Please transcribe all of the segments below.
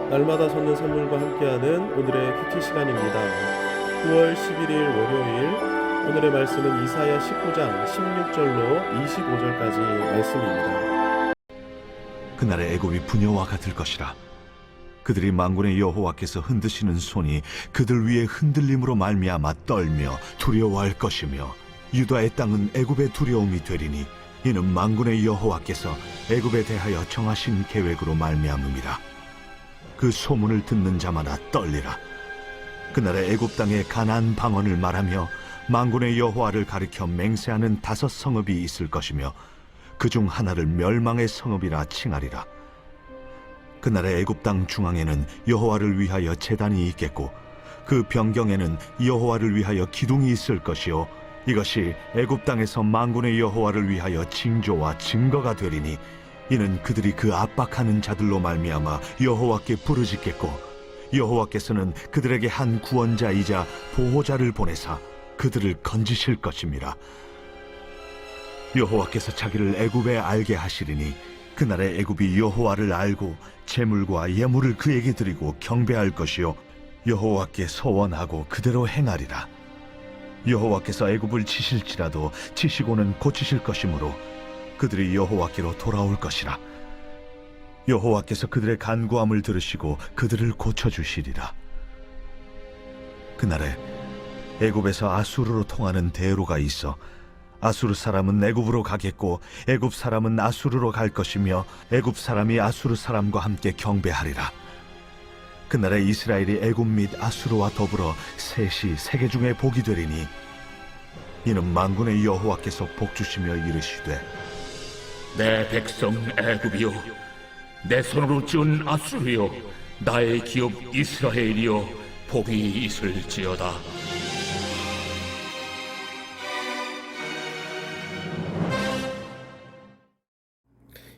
날마다 솟는 선물과 함께하는 오늘의 큐티 시간입니다. 9월 11일 월요일 오늘의 말씀은 이사야 19장 16절로 25절까지 말씀입니다. 그날의 애굽이 부녀와 같을 것이라. 그들이 만군의 여호와께서 흔드시는 손이 그들 위에 흔들림으로 말미암아 떨며 두려워할 것이며, 유다의 땅은 애굽의 두려움이 되리니 이는 만군의 여호와께서 애굽에 대하여 정하신 계획으로 말미암음이라. 그 소문을 듣는 자마다 떨리라. 그날의 애굽 땅의 가나안 방언을 말하며 만군의 여호와를 가리켜 맹세하는 5 성읍이 있을 것이며, 그중 하나를 멸망의 성읍이라 칭하리라. 그날의 애굽 땅 중앙에는 여호와를 위하여 제단이 있겠고, 그 변경에는 여호와를 위하여 기둥이 있을 것이요, 이것이 애굽 땅에서 만군의 여호와를 위하여 징조와 증거가 되리니, 이는 그들이 그 압박하는 자들로 말미암아 여호와께 부르짖겠고, 여호와께서는 그들에게 한 구원자이자 보호자를 보내사 그들을 건지실 것임이라. 여호와께서 자기를 애굽에 알게 하시리니, 그날의 애굽이 여호와를 알고 제물과 예물을 그에게 드리고 경배할 것이요, 여호와께 서원하고 그대로 행하리라. 여호와께서 애굽을 치실지라도 치시고는 고치실 것이므로 그들이 여호와께로 돌아올 것이라. 여호와께서 그들의 간구함을 들으시고 그들을 고쳐주시리라. 그날에 애굽에서 아수르로 통하는 대로가 있어 아수르 사람은 애굽으로 가겠고, 애굽 사람은 아수르로 갈 것이며, 애굽 사람이 아수르 사람과 함께 경배하리라. 그날에 이스라엘이 애굽 및 아수르와 더불어 셋이 세계 중에 복이 되리니, 이는 만군의 여호와께서 복주시며 이르시되, 내 백성 애굽이여, 내 손으로 지은 아수르여, 나의 기업 이스라엘이여, 복이 있을지어다.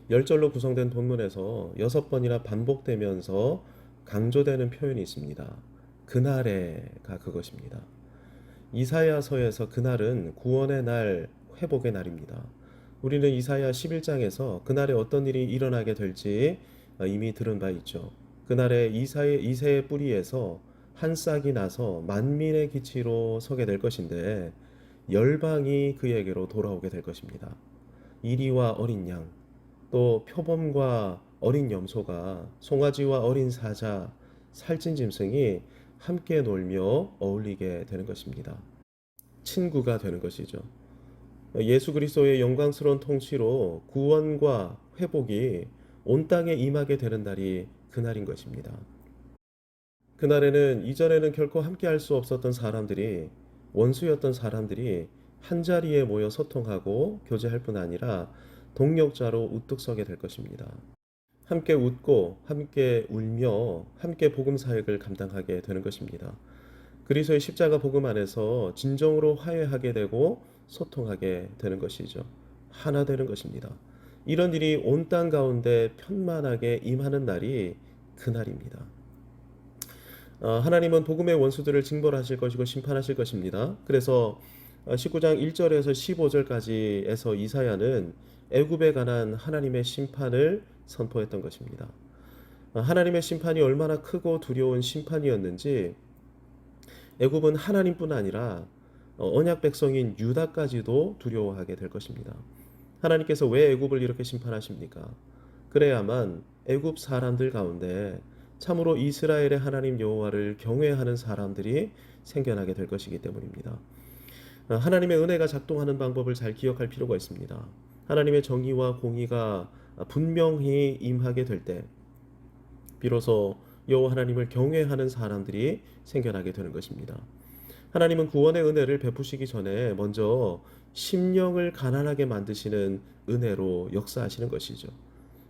열절로 구성된 본문에서 6번이나 반복되면서 강조되는 표현이 있습니다. 그날에가 그것입니다. 이사야서에서 그날은 구원의 날, 회복의 날입니다. 우리는 이사야 11장에서 그날에 어떤 일이 일어나게 될지 이미 들은 바 있죠. 그날에 이새의 뿌리에서 한 싹이 나서 만민의 기치로 서게 될 것인데, 열방이 그에게로 돌아오게 될 것입니다. 이리와 어린 양, 또 표범과 어린 염소가, 송아지와 어린 사자, 살찐 짐승이 함께 놀며 어울리게 되는 것입니다. 친구가 되는 것이죠. 예수 그리스도의 영광스러운 통치로 구원과 회복이 온 땅에 임하게 되는 날이 그날인 것입니다. 그날에는 이전에는 결코 함께할 수 없었던 사람들이, 원수였던 사람들이 한자리에 모여 소통하고 교제할 뿐 아니라 동역자로 우뚝 서게 될 것입니다. 함께 웃고 함께 울며 함께 복음 사역을 감당하게 되는 것입니다. 그리스도의 십자가 복음 안에서 진정으로 화해하게 되고 소통하게 되는 것이죠. 하나 되는 것입니다. 이런 일이 온 땅 가운데 편만하게 임하는 날이 그날입니다. 하나님은 복음의 원수들을 징벌하실 것이고 심판하실 것입니다. 그래서 19장 1절에서 15절까지에서 이사야는 애굽에 관한 하나님의 심판을 선포했던 것입니다. 하나님의 심판이 얼마나 크고 두려운 심판이었는지 애굽은 하나님뿐 아니라 언약 백성인 유다까지도 두려워하게 될 것입니다. 하나님께서 왜 애굽을 이렇게 심판하십니까? 그래야만 애굽 사람들 가운데 참으로 이스라엘의 하나님 여호와를 경외하는 사람들이 생겨나게 될 것이기 때문입니다. 하나님의 은혜가 작동하는 방법을 잘 기억할 필요가 있습니다. 하나님의 정의와 공의가 분명히 임하게 될 때 비로소 여호와 하나님을 경외하는 사람들이 생겨나게 되는 것입니다. 하나님은 구원의 은혜를 베푸시기 전에 먼저 심령을 가난하게 만드시는 은혜로 역사하시는 것이죠.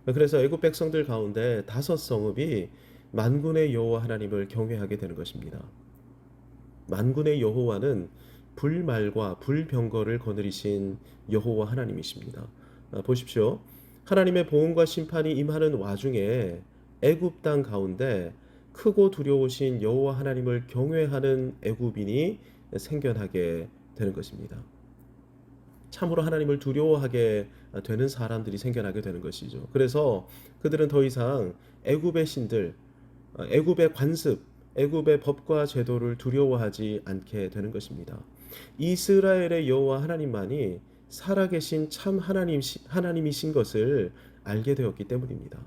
그래서 애굽 백성들 가운데 5 성읍이 만군의 여호와 하나님을 경외하게 되는 것입니다. 만군의 여호와는 불말과 불병거를 거느리신 여호와 하나님이십니다. 보십시오. 하나님의 보응과 심판이 임하는 와중에 애굽 땅 가운데 크고 두려우신 여호와 하나님을 경외하는 애굽인이 생겨나게 되는 것입니다. 참으로 하나님을 두려워하게 되는 사람들이 생겨나게 되는 것이죠. 그래서 그들은 더 이상 애굽의 신들, 애굽의 관습, 애굽의 법과 제도를 두려워하지 않게 되는 것입니다. 이스라엘의 여호와 하나님만이 살아계신 참 하나님이신 것을 알게 되었기 때문입니다.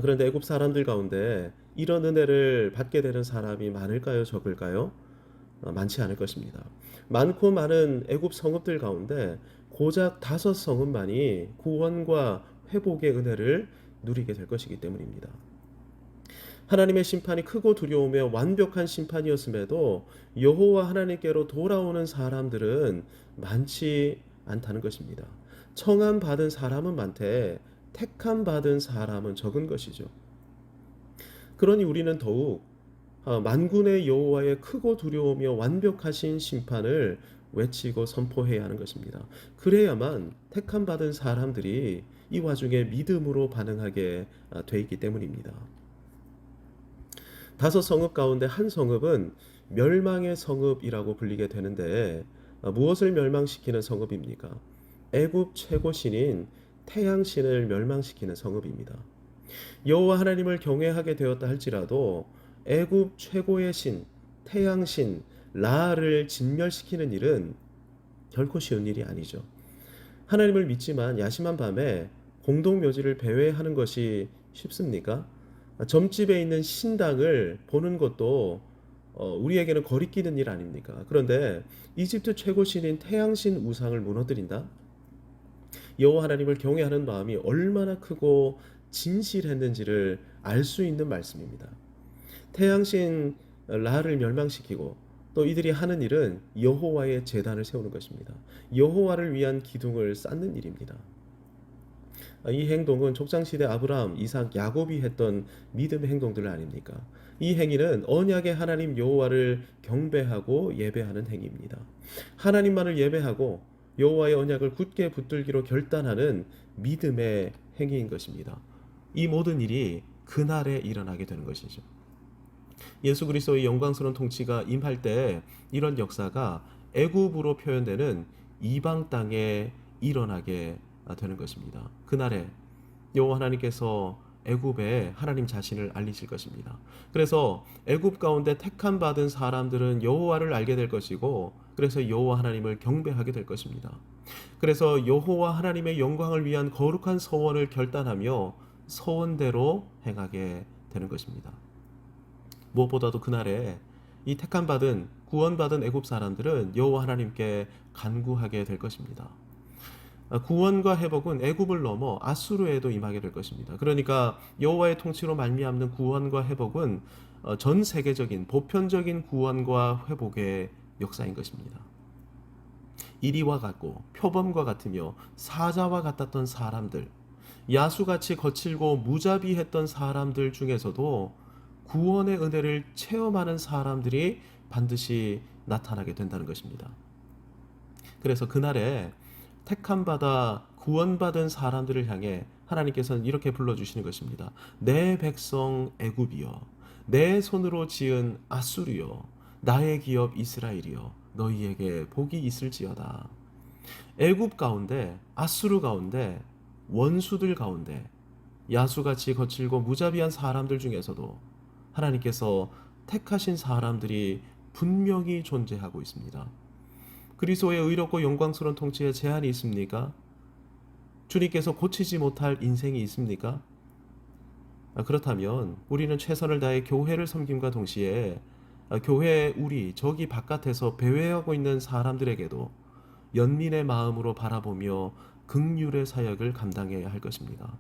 그런데 애굽 사람들 가운데 이런 은혜를 받게 되는 사람이 많을까요, 적을까요? 많지 않을 것입니다. 많고 많은 애굽 성읍들 가운데 고작 5성읍만이 구원과 회복의 은혜를 누리게 될 것이기 때문입니다. 하나님의 심판이 크고 두려우며 완벽한 심판이었음에도 여호와 하나님께로 돌아오는 사람들은 많지 않다는 것입니다. 청함 받은 사람은 많되 택함 받은 사람은 적은 것이죠. 그러니 우리는 더욱 만군의 여호와의 크고 두려우며 완벽하신 심판을 외치고 선포해야 하는 것입니다. 그래야만 택함 받은 사람들이 이 와중에 믿음으로 반응하게 돼 있기 때문입니다. 5성읍 가운데 한 성읍은 멸망의 성읍이라고 불리게 되는데 무엇을 멸망시키는 성읍입니까? 애굽 최고 신인 태양신을 멸망시키는 성읍입니다. 여호와 하나님을 경외하게 되었다 할지라도 애굽 최고의 신 태양신 라를 진멸시키는 일은 결코 쉬운 일이 아니죠. 하나님을 믿지만 야심한 밤에 공동묘지를 배회하는 것이 쉽습니까? 점집에 있는 신당을 보는 것도 우리에게는 거리끼는 일 아닙니까? 그런데 이집트 최고 신인 태양신 우상을 무너뜨린다? 여호와 하나님을 경외하는 마음이 얼마나 크고 진실했는지를 알 수 있는 말씀입니다. 태양신 라를 멸망시키고 또 이들이 하는 일은 여호와의 제단을 세우는 것입니다. 여호와를 위한 기둥을 쌓는 일입니다. 이 행동은 족장시대 아브라함, 이삭, 야곱이 했던 믿음의 행동들 아닙니까? 이 행위는 언약의 하나님 여호와를 경배하고 예배하는 행위입니다. 하나님만을 예배하고 여호와의 언약을 굳게 붙들기로 결단하는 믿음의 행위인 것입니다. 이 모든 일이 그날에 일어나게 되는 것이죠. 예수 그리스도의 영광스러운 통치가 임할 때 이런 역사가 애굽으로 표현되는 이방 땅에 일어나게 되는 것입니다. 그날에 여호와 하나님께서 애굽에 하나님 자신을 알리실 것입니다. 그래서 애굽 가운데 택함 받은 사람들은 여호와를 알게 될 것이고 그래서 여호와 하나님을 경배하게 될 것입니다. 그래서 여호와 하나님의 영광을 위한 거룩한 서원을 결단하며 서원대로 행하게 되는 것입니다. 무엇보다도 그날에 이 택함 받은 구원받은 애굽 사람들은 여호와 하나님께 간구하게 될 것입니다. 구원과 회복은 애굽을 넘어 아수르에도 임하게 될 것입니다. 그러니까 여호와의 통치로 말미암는 구원과 회복은 전 세계적인 보편적인 구원과 회복의 역사인 것입니다. 이리와 같고 표범과 같으며 사자와 같았던 사람들, 야수같이 거칠고 무자비했던 사람들 중에서도 구원의 은혜를 체험하는 사람들이 반드시 나타나게 된다는 것입니다. 그래서 그날에 택함받아 구원받은 사람들을 향해 하나님께서는 이렇게 불러주시는 것입니다. 내 백성 애굽이여, 내 손으로 지은 아수르여, 나의 기업 이스라엘이여, 너희에게 복이 있을지어다. 애굽 가운데, 아수르 가운데, 원수들 가운데, 야수같이 거칠고 무자비한 사람들 중에서도 하나님께서 택하신 사람들이 분명히 존재하고 있습니다. 그리스도의 의롭고 영광스러운 통치에 제한이 있습니까? 주님께서 고치지 못할 인생이 있습니까? 그렇다면 우리는 최선을 다해 교회를 섬김과 동시에 교회 우리 저기 바깥에서 배회하고 있는 사람들에게도 연민의 마음으로 바라보며 긍휼의 사역을 감당해야 할 것입니다.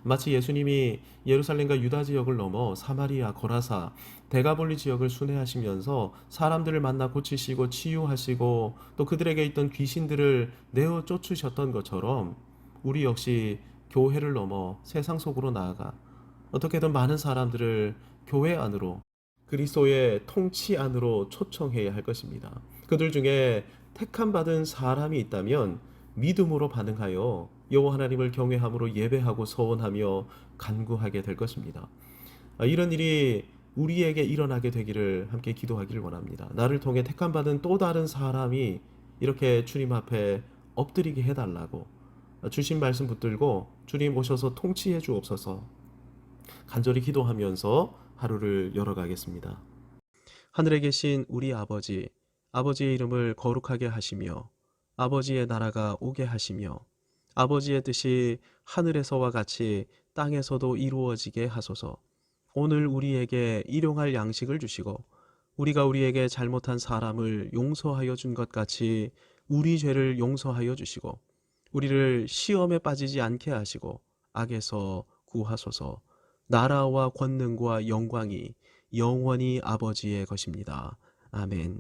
마치 예수님이 예루살렘과 유다 지역을 넘어 사마리아, 고라사, 데가볼리 지역을 순회하시면서 사람들을 만나 고치시고 치유하시고 또 그들에게 있던 귀신들을 내어 쫓으셨던 것처럼 우리 역시 교회를 넘어 세상 속으로 나아가 어떻게든 많은 사람들을 교회 안으로 그리스도의 통치 안으로 초청해야 할 것입니다. 그들 중에 택함 받은 사람이 있다면 믿음으로 반응하여 여호와 하나님을 경외함으로 예배하고 서원하며 간구하게 될 것입니다. 이런 일이 우리에게 일어나게 되기를 함께 기도하기를 원합니다. 나를 통해 택함 받은 또 다른 사람이 이렇게 주님 앞에 엎드리게 해달라고 주신 말씀 붙들고 주님 오셔서 통치해 주옵소서. 간절히 기도하면서 하루를 열어가겠습니다. 하늘에 계신 우리 아버지, 아버지의 이름을 거룩하게 하시며 아버지의 나라가 오게 하시며 아버지의 뜻이 하늘에서와 같이 땅에서도 이루어지게 하소서. 오늘 우리에게 일용할 양식을 주시고 우리가 우리에게 잘못한 사람을 용서하여 준 것 같이 우리 죄를 용서하여 주시고 우리를 시험에 빠지지 않게 하시고 악에서 구하소서. 나라와 권능과 영광이 영원히 아버지의 것입니다. 아멘.